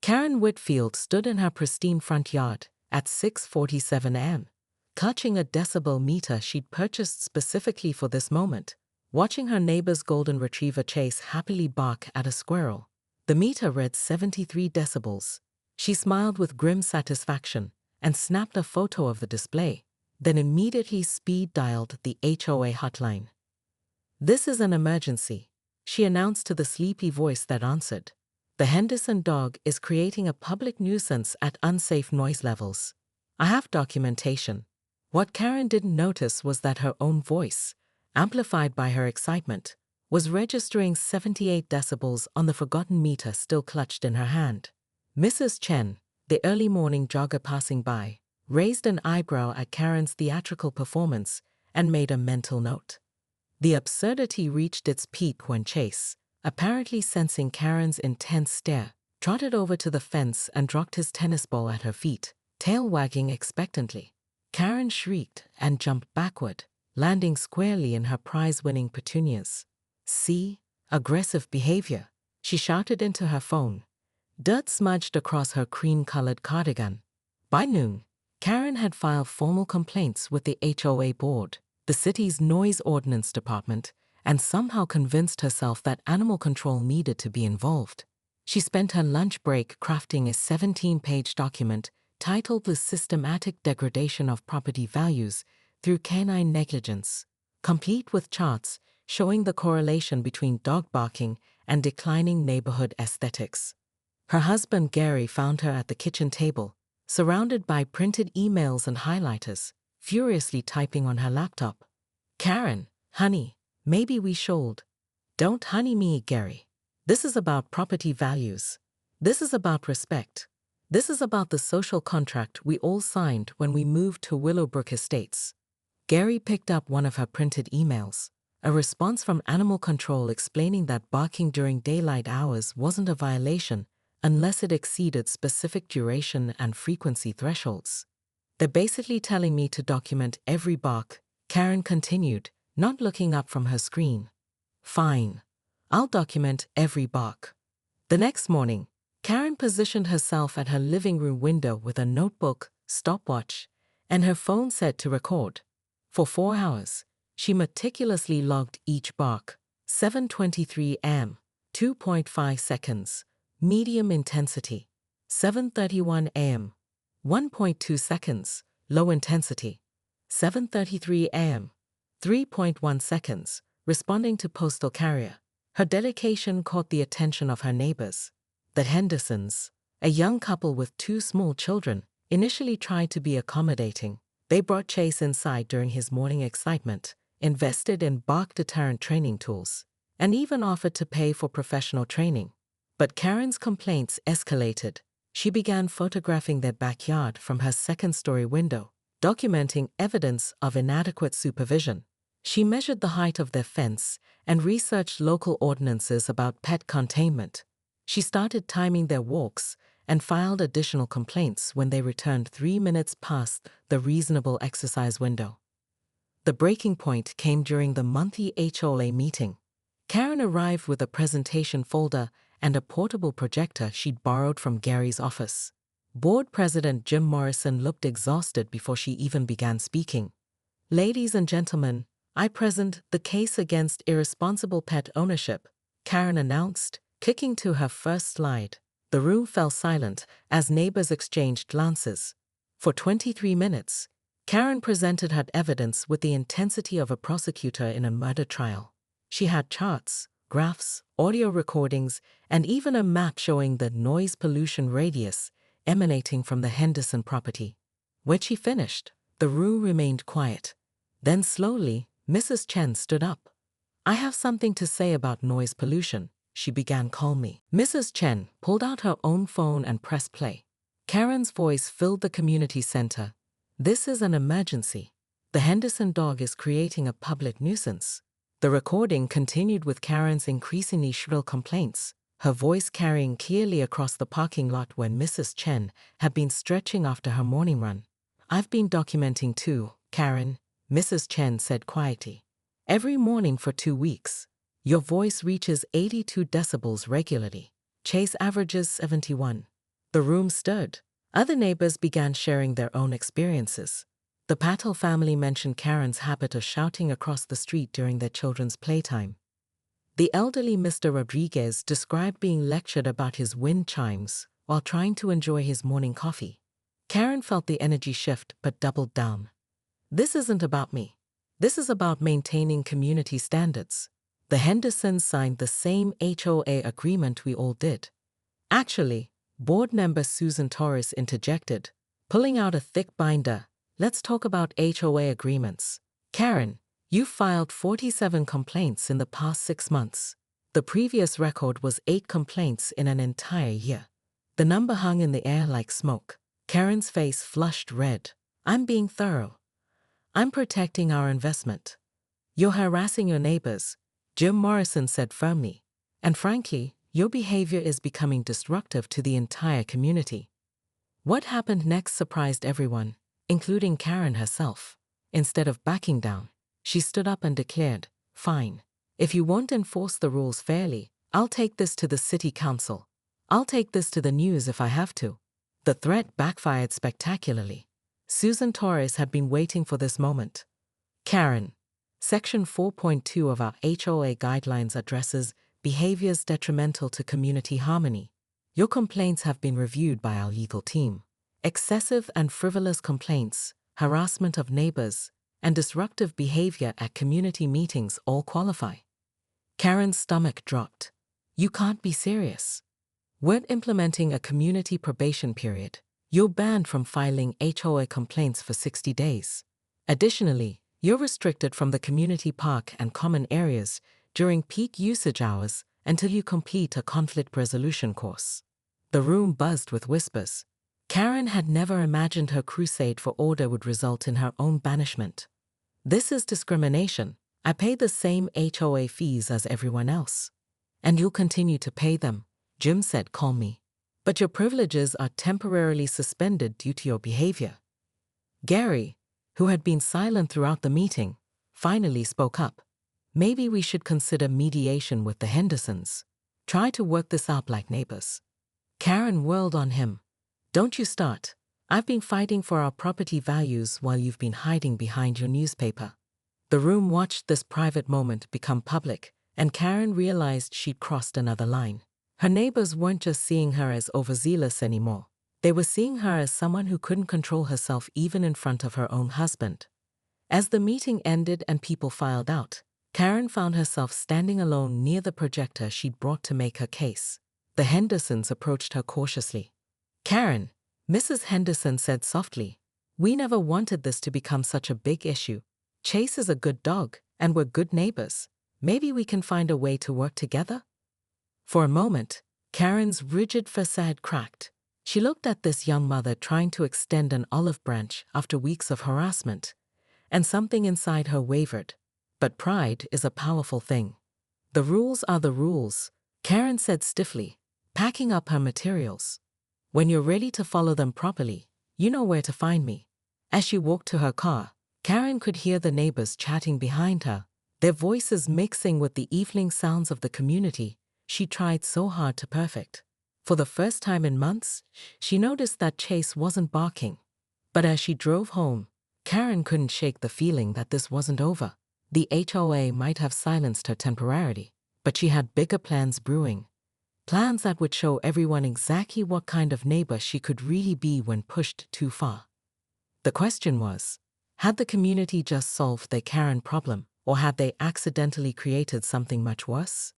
Karen Whitfield stood in her pristine front yard at 6:47 a.m., clutching a decibel meter she'd purchased specifically for this moment, watching her neighbor's golden retriever Chase happily bark at a squirrel. The meter read 73 decibels. She smiled with grim satisfaction and snapped a photo of the display, then immediately speed-dialed the HOA hotline. "This is an emergency," she announced to the sleepy voice that answered. "The Henderson dog is creating a public nuisance at unsafe noise levels. I have documentation." What Karen didn't notice was that her own voice, amplified by her excitement, was registering 78 decibels on the forgotten meter still clutched in her hand. Mrs. Chen, the early morning jogger passing by, raised an eyebrow at Karen's theatrical performance and made a mental note. The absurdity reached its peak when Chase, apparently sensing Karen's intense stare, trotted over to the fence and dropped his tennis ball at her feet, tail wagging expectantly. Karen shrieked and jumped backward, landing squarely in her prize-winning petunias. "See? Aggressive behavior," she shouted into her phone. Dirt smudged across her cream-colored cardigan. By noon, Karen had filed formal complaints with the HOA board, the city's noise ordinance department, and somehow convinced herself that animal control needed to be involved. She spent her lunch break crafting a 17-page document titled "The Systematic Degradation of Property Values Through Canine Negligence," complete with charts showing the correlation between dog barking and declining neighborhood aesthetics. Her husband Gary found her at the kitchen table, surrounded by printed emails and highlighters, furiously typing on her laptop. "Karen, honey, maybe we should." "Don't honey me, Gary. This is about property values. This is about respect. This is about the social contract we all signed when we moved to Willowbrook Estates." Gary picked up one of her printed emails, a response from animal control explaining that barking during daylight hours wasn't a violation unless it exceeded specific duration and frequency thresholds. "They're basically telling me to document every bark," Karen continued, not looking up from her screen. "Fine. I'll document every bark." The next morning, Karen positioned herself at her living room window with a notebook, stopwatch, and her phone set to record. For 4 hours, she meticulously logged each bark. 7:23 a.m., 2.5 seconds, medium intensity. 7:31 a.m., 1.2 seconds, low intensity. 7:33 a.m., 3.1 seconds, responding to postal carrier. Her dedication caught the attention of her neighbors. The Hendersons, a young couple with 2 small children, initially tried to be accommodating. They brought Chase inside during his morning excitement, invested in bark deterrent training tools, and even offered to pay for professional training. But Karen's complaints escalated. She began photographing their backyard from her second-story window, documenting evidence of inadequate supervision. She measured the height of their fence and researched local ordinances about pet containment. She started timing their walks and filed additional complaints when they returned 3 minutes past the reasonable exercise window. The breaking point came during the monthly HOA meeting. Karen arrived with a presentation folder and a portable projector she'd borrowed from Gary's office. Board President Jim Morrison looked exhausted before she even began speaking. "Ladies and gentlemen, I present the case against irresponsible pet ownership," Karen announced, clicking to her first slide. The room fell silent as neighbors exchanged glances. For 23 minutes, Karen presented her evidence with the intensity of a prosecutor in a murder trial. She had charts, graphs, audio recordings, and even a map showing the noise pollution radius emanating from the Henderson property. When she finished, the room remained quiet. Then slowly, Mrs. Chen stood up. "I have something to say about noise pollution," she began calmly. Mrs. Chen pulled out her own phone and pressed play. Karen's voice filled the community center. "This is an emergency. The Henderson dog is creating a public nuisance." The recording continued with Karen's increasingly shrill complaints, her voice carrying clearly across the parking lot when Mrs. Chen had been stretching after her morning run. "I've been documenting too, Karen," Mrs. Chen said quietly. "Every morning for 2 weeks. Your voice reaches 82 decibels regularly. Chase averages 71. The room stirred. Other neighbors began sharing their own experiences. The Patel family mentioned Karen's habit of shouting across the street during their children's playtime. The elderly Mr. Rodriguez described being lectured about his wind chimes while trying to enjoy his morning coffee. Karen felt the energy shift but doubled down. This isn't about me. This is about maintaining community standards. The Hendersons signed the same HOA agreement we all did. Actually, board member Susan Torres interjected, pulling out a thick binder. Let's talk about HOA agreements. Karen, you filed 47 complaints in the past 6 months. The previous record was 8 complaints in an entire year. The number hung in the air like smoke. Karen's face flushed red. I'm being thorough. I'm protecting our investment. You're harassing your neighbors, Jim Morrison said firmly. And frankly, your behavior is becoming disruptive to the entire community. What happened next surprised everyone, including Karen herself. Instead of backing down, she stood up and declared, "Fine. If you won't enforce the rules fairly, I'll take this to the city council. I'll take this to the news if I have to." The threat backfired spectacularly. Susan Torres had been waiting for this moment. Karen, Section 4.2 of our HOA guidelines addresses behaviors detrimental to community harmony. Your complaints have been reviewed by our legal team. Excessive and frivolous complaints, harassment of neighbors, and disruptive behavior at community meetings all qualify. Karen's stomach dropped. You can't be serious. We're implementing a community probation period. You're banned from filing HOA complaints for 60 days. Additionally, you're restricted from the community park and common areas during peak usage hours until you complete a conflict resolution course. The room buzzed with whispers. Karen had never imagined her crusade for order would result in her own banishment. This is discrimination. I pay the same HOA fees as everyone else. And you'll continue to pay them, Jim said calmly. But your privileges are temporarily suspended due to your behavior. Gary, who had been silent throughout the meeting, finally spoke up. Maybe we should consider mediation with the Hendersons. Try to work this out like neighbors. Karen whirled on him. Don't you start. I've been fighting for our property values while you've been hiding behind your newspaper. The room watched this private moment become public, and Karen realized she'd crossed another line. Her neighbors weren't just seeing her as overzealous anymore. They were seeing her as someone who couldn't control herself even in front of her own husband. As the meeting ended and people filed out, Karen found herself standing alone near the projector she'd brought to make her case. The Hendersons approached her cautiously. Karen, Mrs. Henderson said softly, we never wanted this to become such a big issue. Chase is a good dog, and we're good neighbors. Maybe we can find a way to work together? For a moment, Karen's rigid facade cracked. She looked at this young mother trying to extend an olive branch after weeks of harassment, and something inside her wavered. But pride is a powerful thing. The rules are the rules, Karen said stiffly, packing up her materials. When you're ready to follow them properly, you know where to find me. As she walked to her car, Karen could hear the neighbors chatting behind her, their voices mixing with the evening sounds of the community she tried so hard to perfect. For the first time in months, she noticed that Chase wasn't barking. But as she drove home, Karen couldn't shake the feeling that this wasn't over. The HOA might have silenced her temporarily, but she had bigger plans brewing. Plans that would show everyone exactly what kind of neighbor she could really be when pushed too far. The question was, had the community just solved their Karen problem, or had they accidentally created something much worse?